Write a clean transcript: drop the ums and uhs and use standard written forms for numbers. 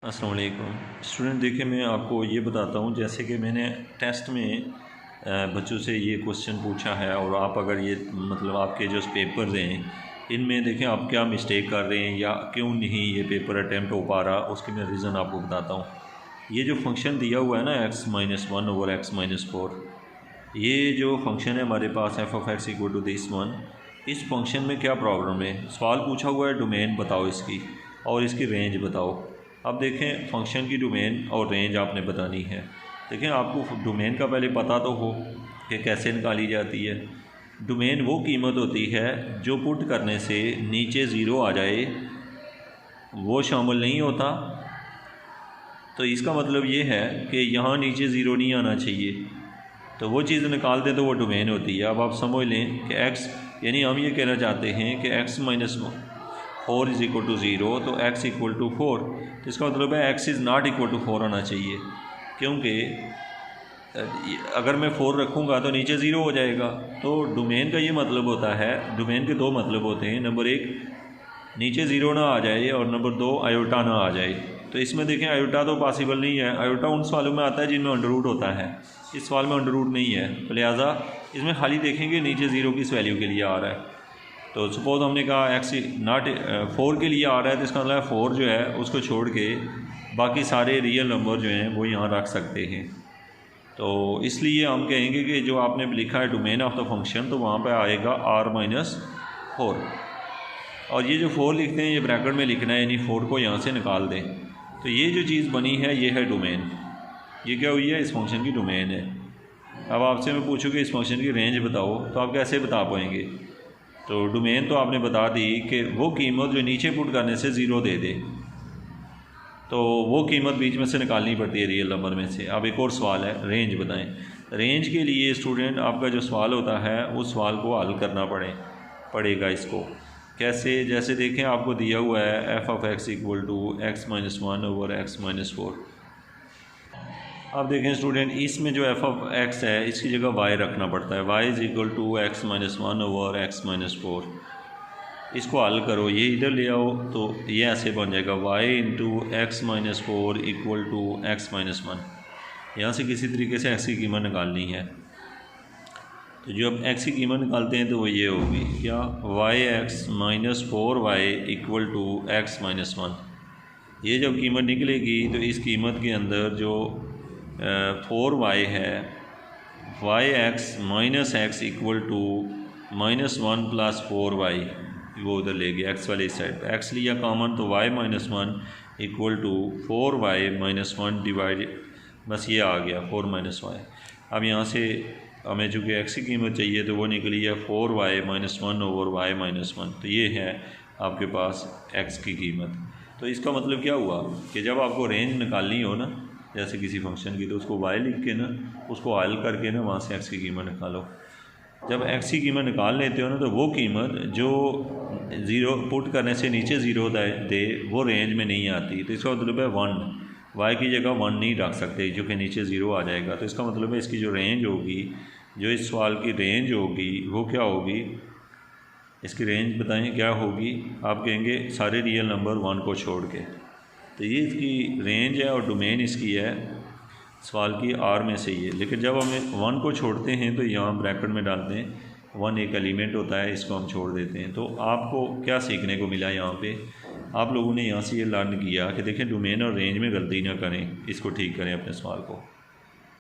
अस्सलाम वालेकुम स्टूडेंट। देखिए मैं आपको ये बताता हूँ, जैसे कि मैंने टेस्ट में बच्चों से ये क्वेश्चन पूछा है और आप अगर ये मतलब आपके जो पेपर्स हैं इनमें देखें आप क्या मिस्टेक कर रहे हैं या क्यों नहीं ये पेपर अटैम्प्ट हो पा रहा, उसके मैं रीज़न आपको बताता हूँ। ये जो फंक्शन दिया हुआ है ना x-1/x-4, ये जो फंक्शन है हमारे पास f(x)=this1। इस फंक्शन में क्या प्रॉब्लम है, सवाल पूछा हुआ है डोमेन बताओ इसकी और इसकी रेंज बताओ। अब देखें फंक्शन की डोमेन और रेंज आपने बतानी है। देखें आपको डोमेन का पहले पता तो हो कि कैसे निकाली जाती है। डोमेन वो कीमत होती है जो पुट करने से नीचे ज़ीरो आ जाए, वो शामिल नहीं होता। तो इसका मतलब ये है कि यहाँ नीचे ज़ीरो नहीं आना चाहिए, तो वो चीज़ निकाल दें तो वो डोमेन होती है। अब आप समझ लें कि x यानी हम ये कहना चाहते हैं कि x-4 = 0, तो x=4। तो इसका मतलब है x is not equal to 4 आना चाहिए, क्योंकि अगर मैं 4 रखूँगा तो नीचे ज़ीरो हो जाएगा। तो डोमेन का ये मतलब होता है, डोमेन के दो मतलब होते हैं, नंबर एक नीचे ज़ीरो ना आ जाए और नंबर दो आयोटा ना आ जाए। तो इसमें देखें आयोटा तो पॉसिबल नहीं है, आयोटा उन सवालों में आता है जिनमें अंडर रूट होता है, इस सवाल में अंडर रूट नहीं है, तो लिहाजा इसमें खाली देखेंगे नीचे ज़ीरो किस वैल्यू के लिए आ रहा है। तो सपोज़ हमने कहा x-4 के लिए आ रहा है, तो इसका मतलब 4 जो है उसको छोड़ के बाकी सारे रियल नंबर जो हैं वो यहाँ रख सकते हैं। तो इसलिए हम कहेंगे कि जो आपने लिखा है डोमेन ऑफ द फंक्शन, तो वहाँ पर आएगा r-4। और ये जो 4 लिखते हैं ये ब्रैकेट में लिखना है, यानी 4 को यहाँ से निकाल दें। तो ये जो चीज़ बनी है ये है डोमेन। ये क्या हुई है, इस फंक्शन की डोमेन है। अब आपसे मैं पूछूँ कि इस फंक्शन की रेंज बताओ, तो आप कैसे बता पाएंगे। तो डोमेन तो आपने बता दी कि वो कीमत जो नीचे पुट करने से ज़ीरो दे दे, तो वो कीमत बीच में से निकालनी पड़ती है रियल नंबर में से। अब एक और सवाल है, रेंज बताएं। रेंज के लिए स्टूडेंट आपका जो सवाल होता है उस सवाल को हल करना पड़ेगा। इसको कैसे, जैसे देखें आपको दिया हुआ है f(x)=x-1/x-4। अब देखें स्टूडेंट, इसमें जो f(x) है इसकी जगह y रखना पड़ता है, y=x-1/x-4। इसको हल करो, ये इधर ले आओ तो ये ऐसे बन जाएगा y×x-4 = x-1। यहाँ से किसी तरीके से x की कीमत निकालनी है। तो जो अब x की कीमत निकालते हैं तो वो ये होगी क्या, y(x-4y) = x-1। ये जब कीमत निकलेगी तो इस कीमत के अंदर जो 4y है, y(x - x) = -1 + 4y, वो उधर ले गया x वाले इस साइड पर, x लिया कॉमन तो y - 1 = 4y - 1 डिवाइड, बस ये आ गया 4 - y। अब यहाँ से हमें चूँकि x की कीमत चाहिए तो वो निकली है 4y - 1/y - 1। तो ये है आपके पास x की कीमत। तो इसका मतलब क्या हुआ कि जब आपको रेंज निकालनी हो ना जैसे किसी फंक्शन की, तो उसको y लिख के ना उसको हल करके ना वहाँ से x की कीमत निकालो। जब x की कीमत निकाल लेते हो ना, तो वो कीमत जो ज़ीरो पुट करने से नीचे ज़ीरो दे वो रेंज में नहीं आती। तो इसका मतलब है 1, y की जगह 1 नहीं रख सकते जो कि नीचे ज़ीरो आ जाएगा। तो इसका मतलब है इसकी जो रेंज होगी, जो इस सवाल की रेंज होगी वो क्या होगी, इसकी रेंज बताएं क्या होगी। आप कहेंगे सारे रियल नंबर 1 को छोड़ के। तो ये इसकी रेंज है और डोमेन इसकी है सवाल की r में से ये। लेकिन जब हमें 1 को छोड़ते हैं तो यहाँ ब्रैकेट में डालते हैं 1 एक एलिमेंट होता है, इसको हम छोड़ देते हैं। तो आपको क्या सीखने को मिला यहाँ पे, आप लोगों ने यहाँ से ये लर्न किया कि देखें डोमेन और रेंज में गलती ना करें, इसको ठीक करें अपने सवाल को।